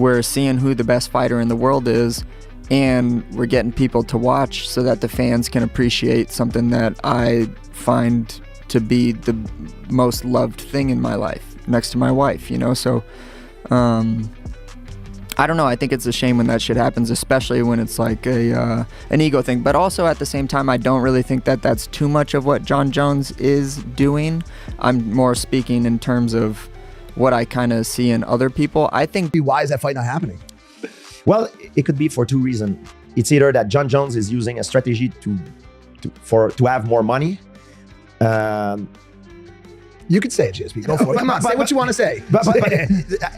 we're seeing who the best fighter in the world is, and we're getting people to watch so that the fans can appreciate something that I find to be the most loved thing in my life, next to my wife, you know? So, I don't know. I think it's a shame when that shit happens, especially when it's like an ego thing. But also at the same time, I don't really think that that's too much of what Jon Jones is doing. I'm more speaking in terms of what I kind of see in other people. I think... Why is that fight not happening? Well, it could be for two reasons. It's either that Jon Jones is using a strategy to have more money. You could say it, GSP. Go for it. Come on, say what you want to say. But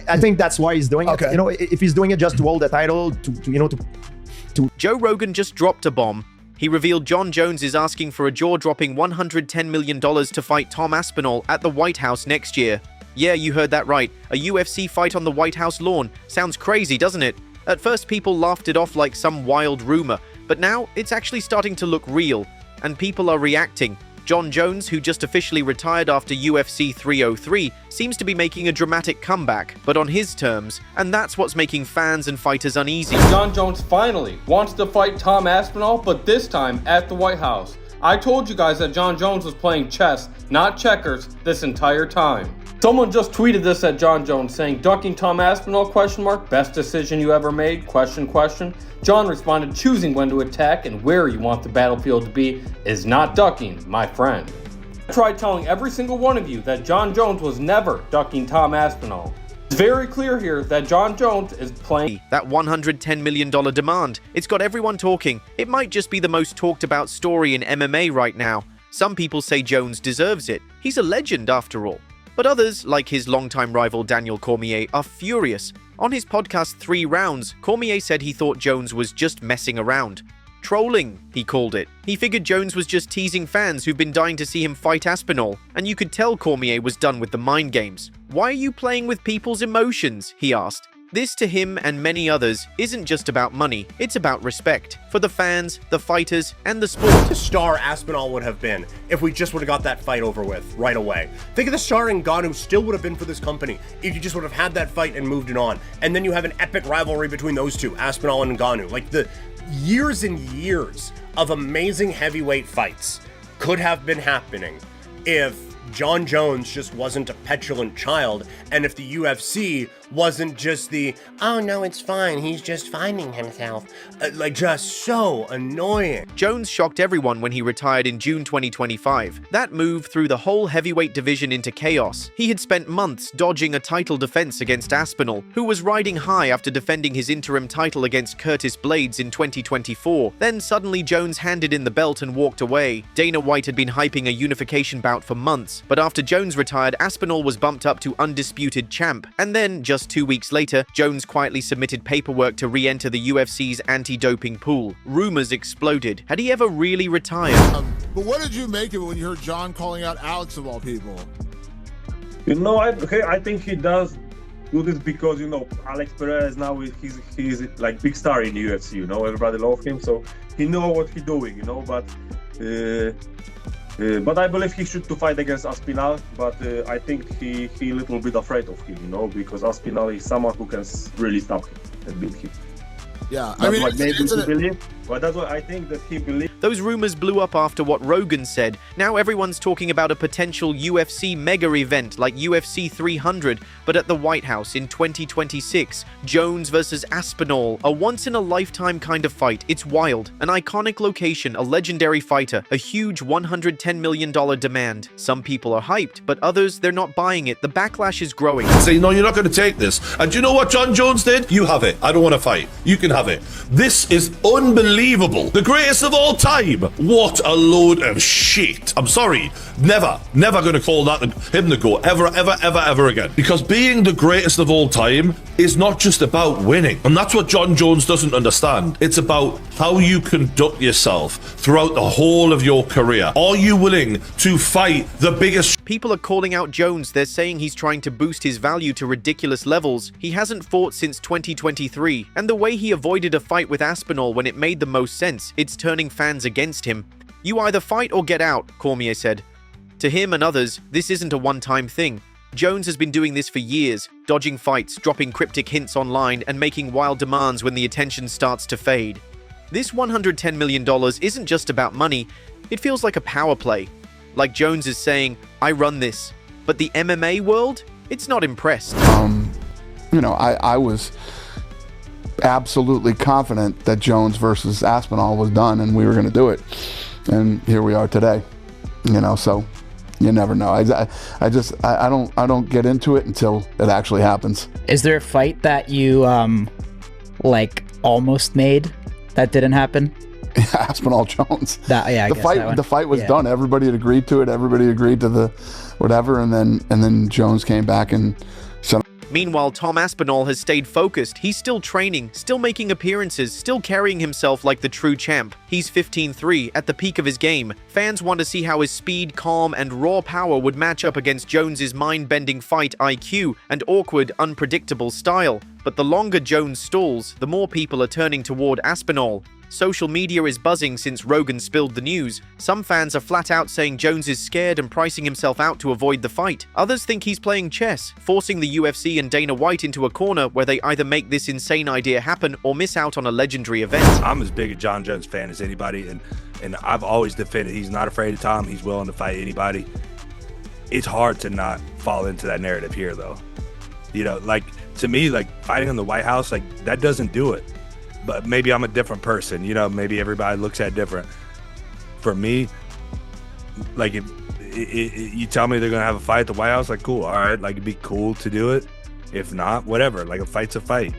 I think that's why he's doing it. You know, if he's doing it just to hold the title, to Joe Rogan just dropped a bomb. He revealed Jon Jones is asking for a jaw-dropping $110 million to fight Tom Aspinall at the White House next year. Yeah, you heard that right. A UFC fight on the White House lawn. Sounds crazy, doesn't it? At first, people laughed it off like some wild rumor, but now it's actually starting to look real, and people are reacting. Jon Jones, who just officially retired after UFC 303, seems to be making a dramatic comeback, but on his terms, and that's what's making fans and fighters uneasy. Jon Jones finally wants to fight Tom Aspinall, but this time at the White House. I told you guys that Jon Jones was playing chess, not checkers, this entire time. Someone just tweeted this at Jon Jones saying, "Ducking Tom Aspinall, ? Best decision you ever made, ? Jon responded, "Choosing when to attack and where you want the battlefield to be is not ducking, my friend." I tried telling every single one of you that Jon Jones was never ducking Tom Aspinall. It's very clear here that Jon Jones is playing that $110 million demand. It's got everyone talking. It might just be the most talked about story in MMA right now. Some people say Jones deserves it. He's a legend after all. But others, like his longtime rival Daniel Cormier, are furious. On his podcast 3 Rounds, Cormier said he thought Jones was just messing around. Trolling, he called it. He figured Jones was just teasing fans who've been dying to see him fight Aspinall, and you could tell Cormier was done with the mind games. "Why are you playing with people's emotions?" he asked. This, to him and many others, isn't just about money, it's about respect for the fans, the fighters, and the sport. The star Aspinall would have been if we just would have got that fight over with right away. Think of the star Ngannou still would have been for this company if you just would have had that fight and moved it on. And then you have an epic rivalry between those two, Aspinall and Ngannou. Like the years and years of amazing heavyweight fights could have been happening if Jon Jones just wasn't a petulant child, and if the UFC wasn't just the, "Oh no, it's fine, he's just finding himself," like just so annoying. Jones shocked everyone when he retired in June 2025. That move threw the whole heavyweight division into chaos. He had spent months dodging a title defense against Aspinall, who was riding high after defending his interim title against Curtis Blades in 2024. Then suddenly Jones handed in the belt and walked away. Dana White had been hyping a unification bout for months, but after Jones retired, Aspinall was bumped up to undisputed champ, and then just 2 weeks later, Jones quietly submitted paperwork to re-enter the UFC's anti-doping pool. Rumors exploded. Had he ever really retired? But what did you make of it when you heard Jon calling out Alex of all people? You know, I think he does do this because, you know, Alex Perez now he's like big star in the UFC, you know, everybody loves him, so he know what he's doing, you know, but I believe he should to fight against Aspinall, but I think he a little bit afraid of him, you know, because Aspinall is someone who can really stop him and beat him. Yeah, I mean, that's what I think that he believes. Those rumors blew up after what Rogan said. Now everyone's talking about a potential UFC mega event like UFC 300, but at the White House in 2026. Jones versus Aspinall, a once-in-a-lifetime kind of fight. It's wild. An iconic location, a legendary fighter, a huge $110 million demand. Some people are hyped, but others, they're not buying it. The backlash is growing. Say, no, you're not going to take this. And do you know what Jon Jones did? You have it. I don't want to fight. You can have it. This is unbelievable. The greatest of all time. What a load of shit. I'm sorry. Never going to call that him the GOAT. Ever again. Because being the greatest of all time is not just about winning. And that's what Jon Jones doesn't understand. It's about how you conduct yourself throughout the whole of your career. Are you willing to fight the biggest? People are calling out Jones. They're saying he's trying to boost his value to ridiculous levels. He hasn't fought since 2023. And the way he avoided a fight with Aspinall when it made the most sense, it's turning fans against him. "You either fight or get out," Cormier said. To him and others, this isn't a one-time thing. Jones has been doing this for years, dodging fights, dropping cryptic hints online, and making wild demands when the attention starts to fade. This $110 million isn't just about money, it feels like a power play. Like Jones is saying, I run this. But the MMA world? It's not impressed. I was absolutely confident that Jones versus Aspinall was done and we were going to do it. And here we are today. So you never know. I don't get into it until it actually happens. Is there a fight that you almost made that didn't happen? Aspinall Jones. The fight was done. Everybody had agreed to it. Everybody agreed to the whatever, and then Jones came back and said. Meanwhile, Tom Aspinall has stayed focused. He's still training, still making appearances, still carrying himself like the true champ. He's 15-3, at the peak of his game. Fans want to see how his speed, calm, and raw power would match up against Jones's mind-bending fight IQ and awkward, unpredictable style. But the longer Jones stalls, the more people are turning toward Aspinall. Social media is buzzing since Rogan spilled the news. Some fans are flat out saying Jones is scared and pricing himself out to avoid the fight. Others think he's playing chess, forcing the UFC and Dana White into a corner where they either make this insane idea happen or miss out on a legendary event. I'm as big a Jon Jones fan as anybody, and I've always defended he's not afraid of Tom. He's willing to fight anybody. It's hard to not fall into that narrative here, though. To me, fighting in the White House, that doesn't do it. But maybe I'm a different person, maybe everybody looks at it different. For me, if you tell me they're going to have a fight at the White House, cool, all right, it'd be cool to do it. If not, whatever, a fight's a fight.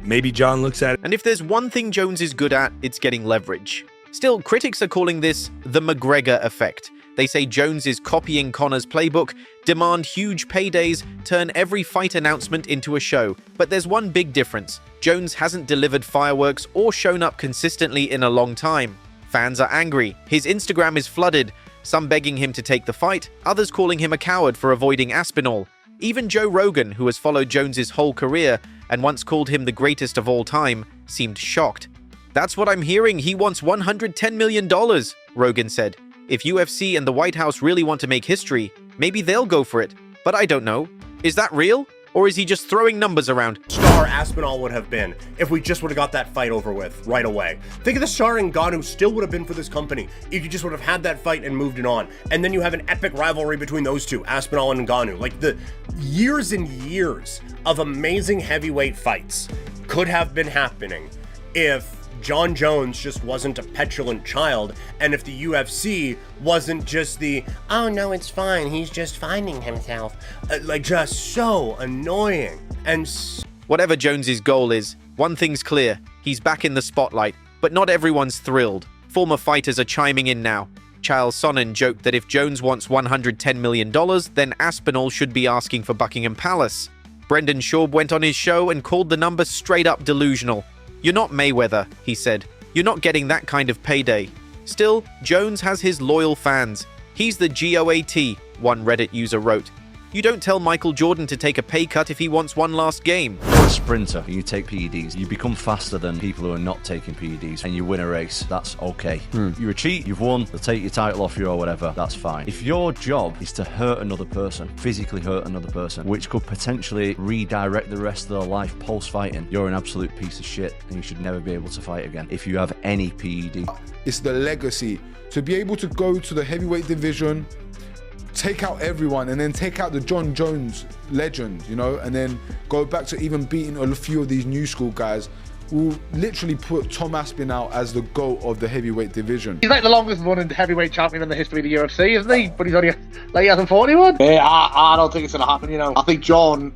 Maybe Jon looks at it. And if there's one thing Jones is good at, it's getting leverage. Still, critics are calling this the McGregor effect. They say Jones is copying Conor's playbook, demand huge paydays, turn every fight announcement into a show. But there's one big difference. Jones hasn't delivered fireworks or shown up consistently in a long time. Fans are angry. His Instagram is flooded, some begging him to take the fight, others calling him a coward for avoiding Aspinall. Even Joe Rogan, who has followed Jones's whole career and once called him the greatest of all time, seemed shocked. That's what I'm hearing. He wants $110 million, Rogan said. If UFC and the White House really want to make history, maybe they'll go for it. But I don't know. Is that real? Or is he just throwing numbers around? Star Aspinall would have been if we just would have got that fight over with right away. Think of the star Ngannou still would have been for this company if you just would have had that fight and moved it on. And then you have an epic rivalry between those two, Aspinall and Ngannou. The years and years of amazing heavyweight fights could have been happening if Jon Jones just wasn't a petulant child, and if the UFC wasn't just the, oh no, it's fine, he's just finding himself. Just so annoying. And whatever Jones's goal is, one thing's clear, he's back in the spotlight, but not everyone's thrilled. Former fighters are chiming in now. Chael Sonnen joked that if Jones wants $110 million, then Aspinall should be asking for Buckingham Palace. Brendan Schaub went on his show and called the number straight up delusional. You're not Mayweather, he said. You're not getting that kind of payday. Still, Jones has his loyal fans. He's the GOAT, one Reddit user wrote. You don't tell Michael Jordan to take a pay cut if he wants one last game. You're a sprinter and you take PEDs. You become faster than people who are not taking PEDs and you win a race. That's okay. You're a cheat, you've won, they'll take your title off you or whatever. That's fine. If your job is to hurt another person, physically hurt another person, which could potentially redirect the rest of their life post-fighting, you're an absolute piece of shit and you should never be able to fight again if you have any PED. It's the legacy. To be able to go to the heavyweight division, take out everyone and then take out the Jon Jones legend, and then go back to even beating a few of these new school guys will literally put Tom Aspinall as the GOAT of the heavyweight division. He's the longest running heavyweight champion in the history of the UFC, isn't he? But he's only he hasn't fought anyone. Yeah, I don't think it's going to happen, I think Jon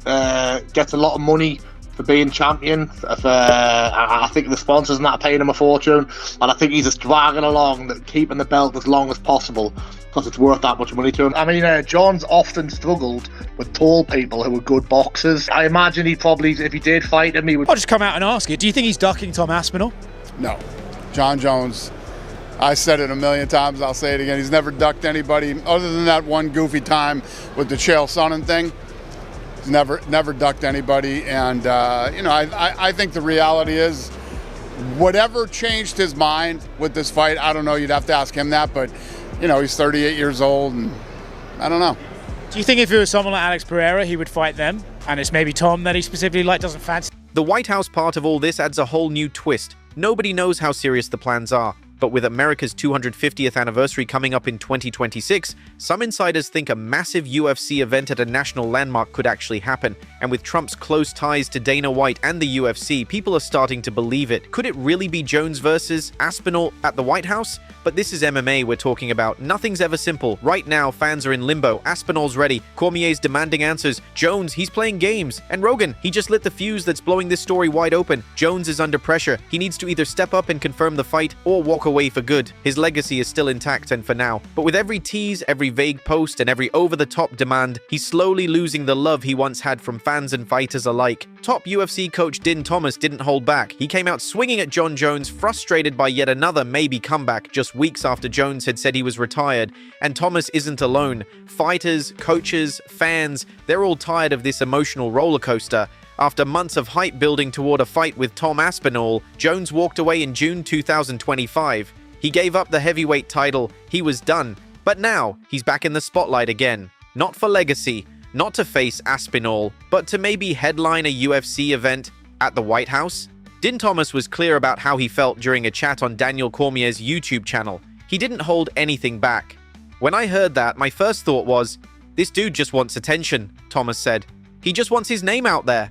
gets a lot of money for being champion. I think the sponsors and that are paying him a fortune, and I think he's just dragging along, keeping the belt as long as possible because it's worth that much money to him. I mean, Jon's often struggled with tall people who are good boxers. I imagine he probably, if he did fight him, he would. I'll just come out and ask you, do you think he's ducking Tom Aspinall? No. Jon Jones, I said it a million times, I'll say it again, he's never ducked anybody other than that one goofy time with the Chael Sonnen thing. He's never ducked anybody, and I think the reality is whatever changed his mind with this fight, I don't know, you'd have to ask him that, but he's 38 years old, and I don't know. Do you think if it was someone like Alex Pereira, he would fight them? And it's maybe Tom that he specifically doesn't fancy? The White House part of all this adds a whole new twist. Nobody knows how serious the plans are. But with America's 250th anniversary coming up in 2026, some insiders think a massive UFC event at a national landmark could actually happen. And with Trump's close ties to Dana White and the UFC, people are starting to believe it. Could it really be Jones versus Aspinall at the White House? But this is MMA we're talking about. Nothing's ever simple. Right now, fans are in limbo. Aspinall's ready. Cormier's demanding answers. Jones, he's playing games. And Rogan, he just lit the fuse that's blowing this story wide open. Jones is under pressure. He needs to either step up and confirm the fight or walk away for good. His legacy is still intact and for now. But with every tease, every vague post, and every over-the-top demand, he's slowly losing the love he once had from fans and fighters alike. Top UFC coach Din Thomas didn't hold back. He came out swinging at Jon Jones, frustrated by yet another maybe comeback just weeks after Jones had said he was retired. And Thomas isn't alone. Fighters, coaches, fans, they're all tired of this emotional roller coaster. After months of hype building toward a fight with Tom Aspinall, Jones walked away in June 2025. He gave up the heavyweight title, he was done. But now, he's back in the spotlight again. Not for legacy, not to face Aspinall, but to maybe headline a UFC event at the White House. Din Thomas was clear about how he felt during a chat on Daniel Cormier's YouTube channel. He didn't hold anything back. When I heard that, my first thought was, this dude just wants attention, Thomas said. He just wants his name out there.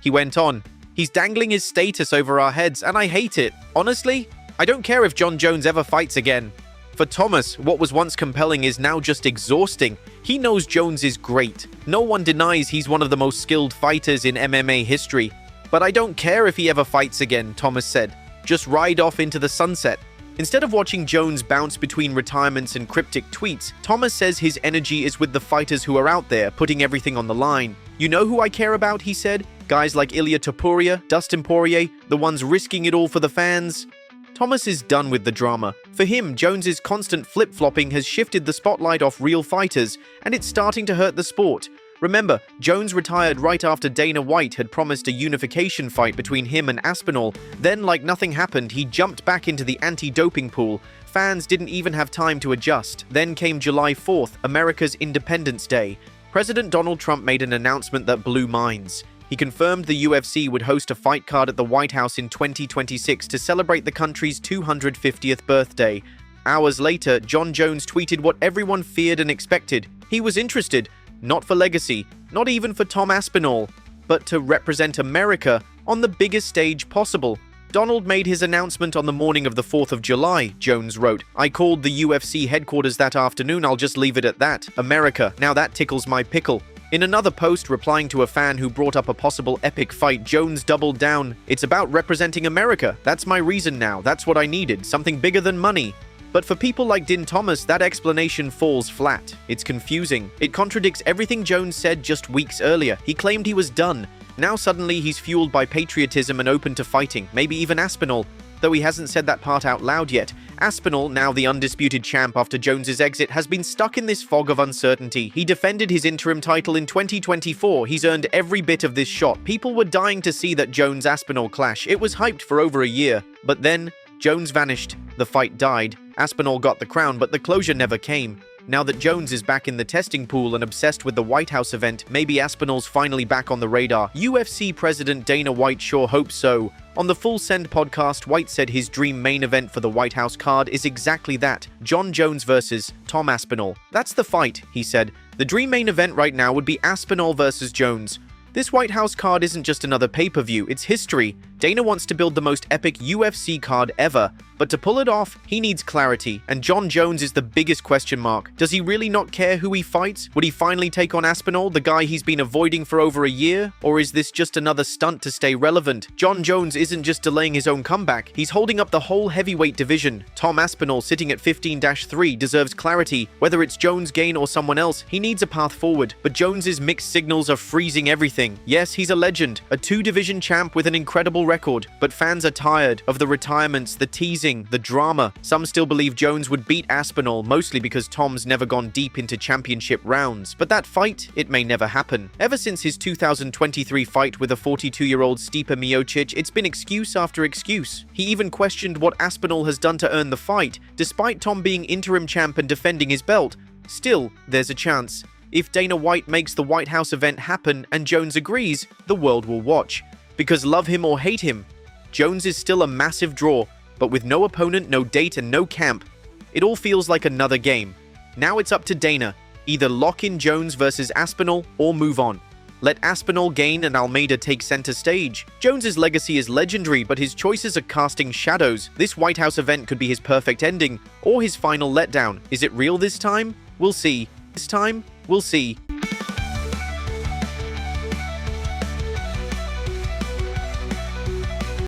He went on, he's dangling his status over our heads, and I hate it. Honestly, I don't care if Jon Jones ever fights again. For Thomas, what was once compelling is now just exhausting. He knows Jones is great. No one denies he's one of the most skilled fighters in MMA history. But I don't care if he ever fights again, Thomas said. Just ride off into the sunset. Instead of watching Jones bounce between retirements and cryptic tweets, Thomas says his energy is with the fighters who are out there, putting everything on the line. You know who I care about, he said? Guys like Ilia Topuria, Dustin Poirier, the ones risking it all for the fans. Thomas is done with the drama. For him, Jones's constant flip-flopping has shifted the spotlight off real fighters, and it's starting to hurt the sport. Remember, Jones retired right after Dana White had promised a unification fight between him and Aspinall. Then, like nothing happened, he jumped back into the anti-doping pool. Fans didn't even have time to adjust. Then came July 4th, America's Independence Day. President Donald Trump made an announcement that blew minds. He confirmed the UFC would host a fight card at the White House in 2026 to celebrate the country's 250th birthday. Hours later, Jon Jones tweeted what everyone feared and expected. He was interested. Not for legacy, not even for Tom Aspinall, but to represent America on the biggest stage possible. Donald made his announcement on the morning of the 4th of July, Jones wrote. I called the UFC headquarters that afternoon, I'll just leave it at that. America, now that tickles my pickle. In another post replying to a fan who brought up a possible epic fight, Jones doubled down. It's about representing America. That's my reason now. That's what I needed. Something bigger than money. But for people like Din Thomas, that explanation falls flat. It's confusing. It contradicts everything Jones said just weeks earlier. He claimed he was done. Now suddenly he's fueled by patriotism and open to fighting, maybe even Aspinall, though he hasn't said that part out loud yet. Aspinall, now the undisputed champ after Jones's exit, has been stuck in this fog of uncertainty. He defended his interim title in 2024. He's earned every bit of this shot. People were dying to see that Jones-Aspinall clash. It was hyped for over a year. But then, Jones vanished. The fight died. Aspinall got the crown, but the closure never came. Now that Jones is back in the testing pool and obsessed with the White House event, maybe Aspinall's finally back on the radar. UFC President Dana White sure hopes so. On the Full Send podcast, White said his dream main event for the White House card is exactly that, Jon Jones versus Tom Aspinall. That's the fight, he said. The dream main event right now would be Aspinall versus Jones. This White House card isn't just another pay-per-view, it's history. Dana wants to build the most epic UFC card ever, but to pull it off, he needs clarity, and Jon Jones is the biggest question mark. Does he really not care who he fights? Would he finally take on Aspinall, the guy he's been avoiding for over a year? Or is this just another stunt to stay relevant? Jon Jones isn't just delaying his own comeback, he's holding up the whole heavyweight division. Tom Aspinall, sitting at 15-3, deserves clarity. Whether it's Jones' gain or someone else, he needs a path forward. But Jones's mixed signals are freezing everything. Yes, he's a legend, a two-division champ with an incredible record, but fans are tired of the retirements, the teasing, the drama. Some still believe Jones would beat Aspinall, mostly because Tom's never gone deep into championship rounds. But that fight, it may never happen. Ever since his 2023 fight with a 42-year-old Stipe Miocic, it's been excuse after excuse. He even questioned what Aspinall has done to earn the fight, despite Tom being interim champ and defending his belt. Still, there's a chance. If Dana White makes the White House event happen and Jones agrees, the world will watch. Because love him or hate him, Jones is still a massive draw, but with no opponent, no date, and no camp, it all feels like another game. Now it's up to Dana. Either lock in Jones versus Aspinall or move on. Let Aspinall gain and Almeida take center stage. Jones's legacy is legendary, but his choices are casting shadows. This White House event could be his perfect ending or his final letdown. Is it real this time? We'll see. This time, we'll see.